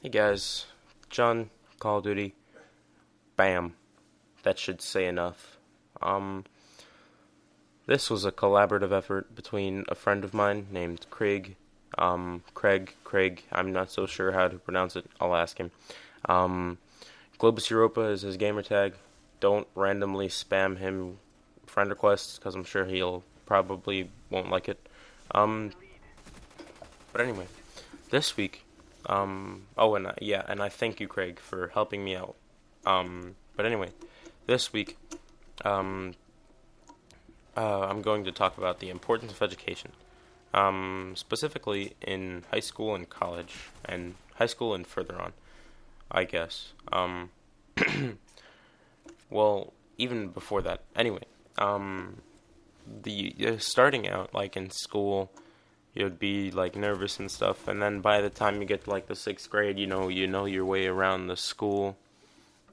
Hey guys, John, Call of Duty, bam. That should say enough. Um, this was a collaborative effort between a friend of mine named Craig. Craig, I'm not so sure how to pronounce it. I'll ask him. Um, Globus Europa is his gamer tag. Don't randomly spam him friend requests because I'm sure he'll probably won't like it. Um, but anyway, this week, and I thank you, Craig, for helping me out. But anyway, this week, um, I'm going to talk about the importance of education, specifically in high school and college, and high school and further on, I guess. Well, even before that. Anyway, starting out like in school, you'd be like nervous and stuff, and then by the time you get to like the sixth grade, you know your way around the school,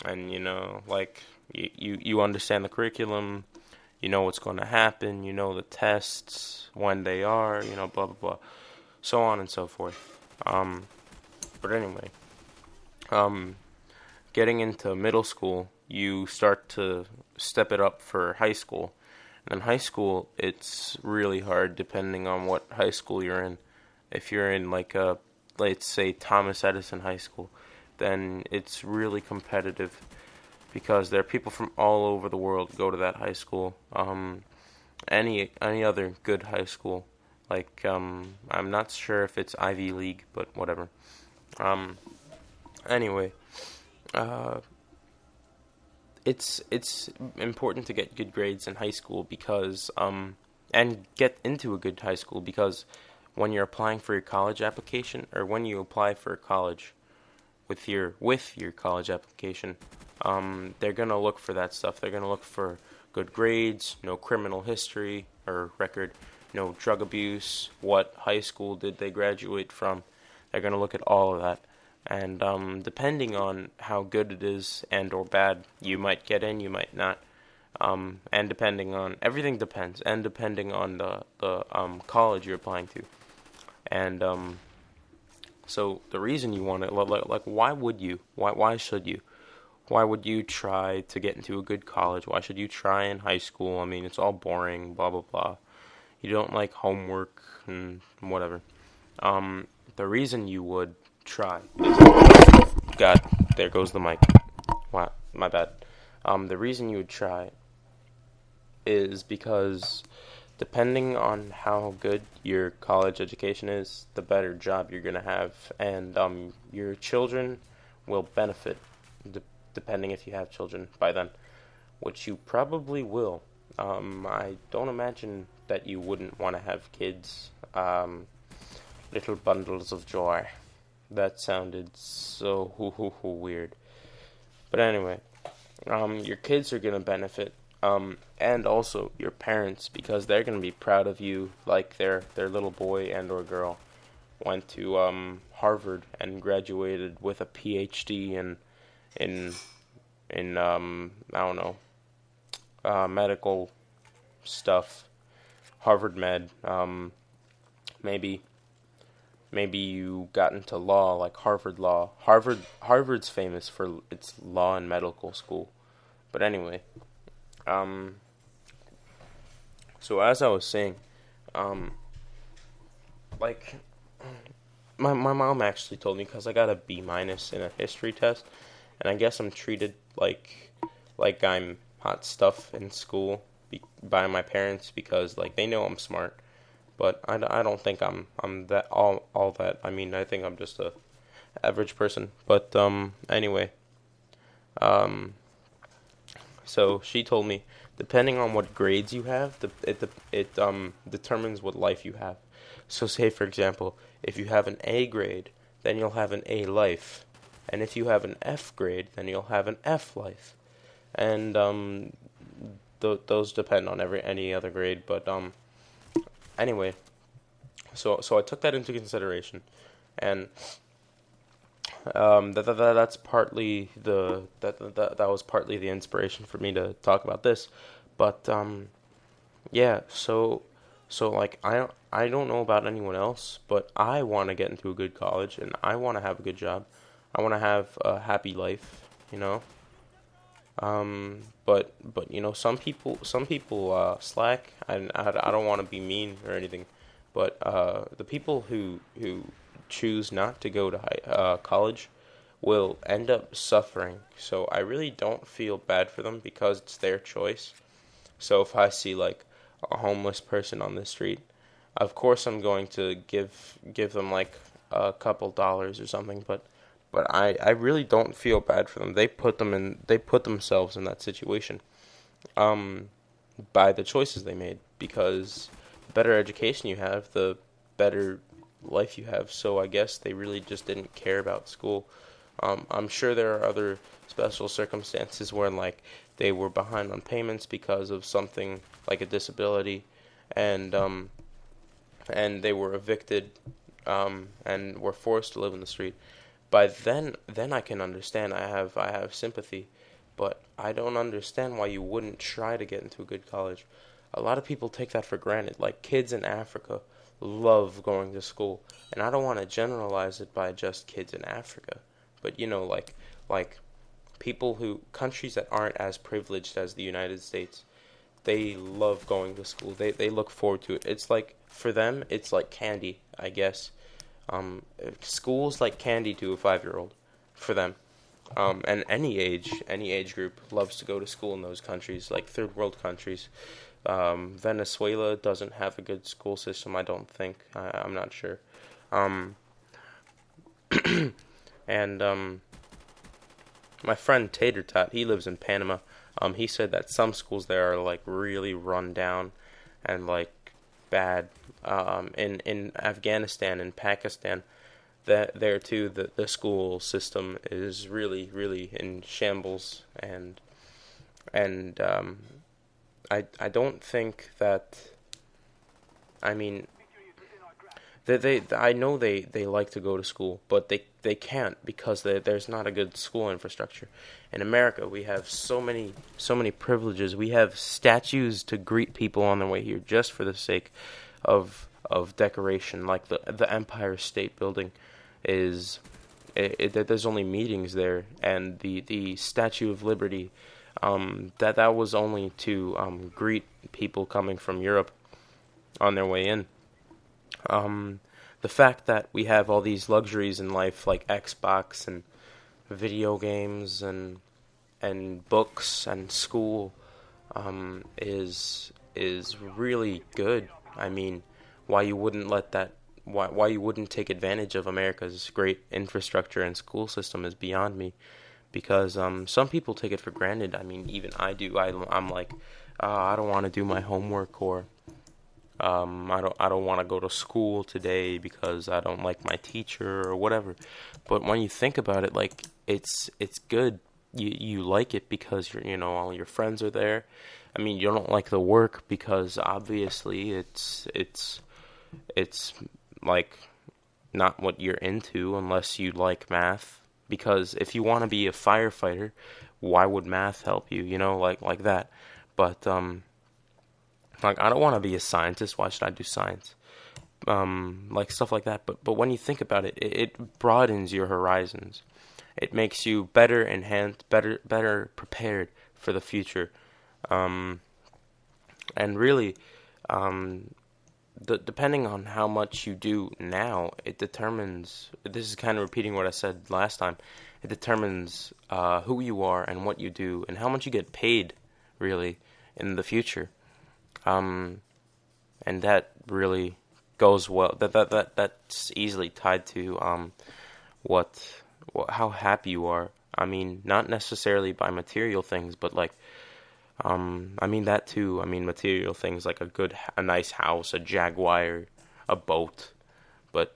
and you understand the curriculum, you know what's going to happen, you know the tests when they are, blah blah blah, so on and so forth. But anyway, um, getting into middle school, you start to step it up for high school. And in high school, it's really hard depending on what high school you're in. If you're in let's say Thomas Edison High School, then it's really competitive because there are people from all over the world go to that high school. Any other good high school, I'm not sure if it's Ivy League, but whatever. Um, anyway, uh, it's important to get good grades in high school because and get into a good high school because when you're applying for your college application or when you apply for college with your college application, they're gonna look for that stuff. They're gonna look for good grades, no criminal history or record, no drug abuse, what high school did they graduate from. They're gonna look at all of that. And depending on how good it is and or bad, you might get in, you might not. And depending on everything depends, and depending on the college you're applying to. And so the reason you want it, like why would you? Why should you? Why would you try to get into a good college? Why should you try in high school? I mean, it's all boring, blah blah blah. You don't like homework and whatever. The reason you would try is God, there goes the mic. Wow, my bad. The reason you would try is because depending on how good your college education is, the better job you're gonna have, and your children will benefit, depending if you have children by then, which you probably will. I don't imagine that you wouldn't want to have kids. Little bundles of joy. That sounded so weird. But anyway, your kids are gonna benefit, and also your parents because they're gonna be proud of you, like their little boy and or girl went to Harvard and graduated with a PhD in I don't know, medical stuff, Harvard Med. Maybe you got into law, like Harvard Law. Harvard's famous for its law and medical school. But anyway, um, so as I was saying, um, like my mom actually told me because I got a B minus in a history test, and I guess I'm treated like I'm hot stuff in school by my parents because like they know I'm smart. But I don't think I'm that all that. I mean, I think I'm just a average person. But anyway, um, so she told me depending on what grades you have, it determines what life you have. So say for example, if you have an A grade, then you'll have an A life, and if you have an F grade, then you'll have an F life, and those depend on any other grade. But anyway, so I took that into consideration, and that's partly that was partly the inspiration for me to talk about this. But yeah, so like I don't know about anyone else, but I want to get into a good college and I want to have a good job. I want to have a happy life, you know. But some people slack. I don't want to be mean or anything, but the people who choose not to go to college will end up suffering. So I really don't feel bad for them because it's their choice. So if I see like a homeless person on the street, of course I'm going to give them like a couple dollars or something, but I really don't feel bad for them. They put themselves in that situation um by the choices they made, because the better education you have, the better life you have. So I guess they really just didn't care about school. I'm sure there are other special circumstances where like they were behind on payments because of something like a disability, and and they were evicted, and were forced to live in the street. By then I can understand. I have sympathy, but I don't understand why you wouldn't try to get into a good college. A lot of people take that for granted. Like kids in Africa love going to school, and I don't want to generalize it by just kids in Africa, but like people who countries that aren't as privileged as the United States, they love going to school. They look forward to it. It's like for them, it's like candy, I guess. School's like candy to a 5-year-old for them. And any age group loves to go to school in those countries, like third world countries. Venezuela doesn't have a good school system, I don't think. I'm not sure. Um, and my friend Tater Tot, he lives in Panama. He said that some schools there are like really run down and like bad. In Afghanistan and Pakistan, that there too, the school system is really in shambles, and I don't think that, I mean, they I know they like to go to school, but they can't because there's not a good school infrastructure. In America, we have so many privileges. We have statues to greet people on their way here just for the sake of decoration. Like the Empire State Building is, there's only meetings there, and the Statue of Liberty, that was only to greet people coming from Europe on their way in. The fact that we have all these luxuries in life, like Xbox and video games and books and school, is really good. I mean, why you wouldn't let that? Why you wouldn't take advantage of America's great infrastructure and school system is beyond me. Because some people take it for granted. I mean, even I do. I'm like, I don't want to do my homework, or I don't want to go to school today because I don't like my teacher or whatever. But when you think about it, like it's good. You like it because all your friends are there. I mean, you don't like the work because obviously it's like not what you're into unless you like math. Because if you want to be a firefighter, why would math help you? Like that. But like, I don't want to be a scientist. Why should I do science? Like stuff like that. But when you think about it, it broadens your horizons. It makes you better enhanced, better prepared for the future. And really, depending on how much you do now, it determines. This is kind of repeating what I said last time. It determines who you are and what you do and how much you get paid, really, in the future. And that really goes well. That's easily tied to how happy you are. I mean, not necessarily by material things, but like, I mean that too. I mean material things like a nice house, a Jaguar, a boat. But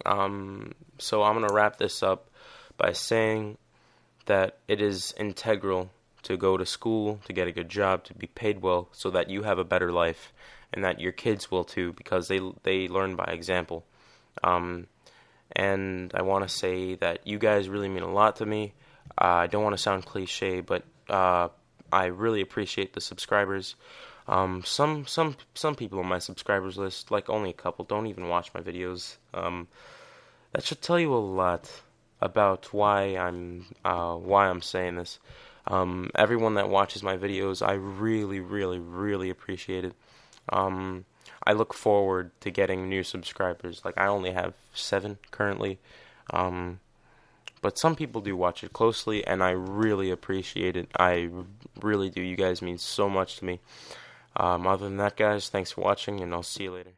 so I'm gonna wrap this up by saying that it is integral to go to school, to get a good job, to be paid well, so that you have a better life, and that your kids will too, because they learn by example. And I want to say that you guys really mean a lot to me. I don't want to sound cliche, but I really appreciate the subscribers. Some people on my subscribers list, like only a couple, don't even watch my videos. That should tell you a lot about why I'm saying this. Everyone that watches my videos, I really, really, really appreciate it. I look forward to getting new subscribers. Like I only have 7 currently, but some people do watch it closely, and I really appreciate it. I really do. You guys mean so much to me. Other than that, guys, thanks for watching, and I'll see you later.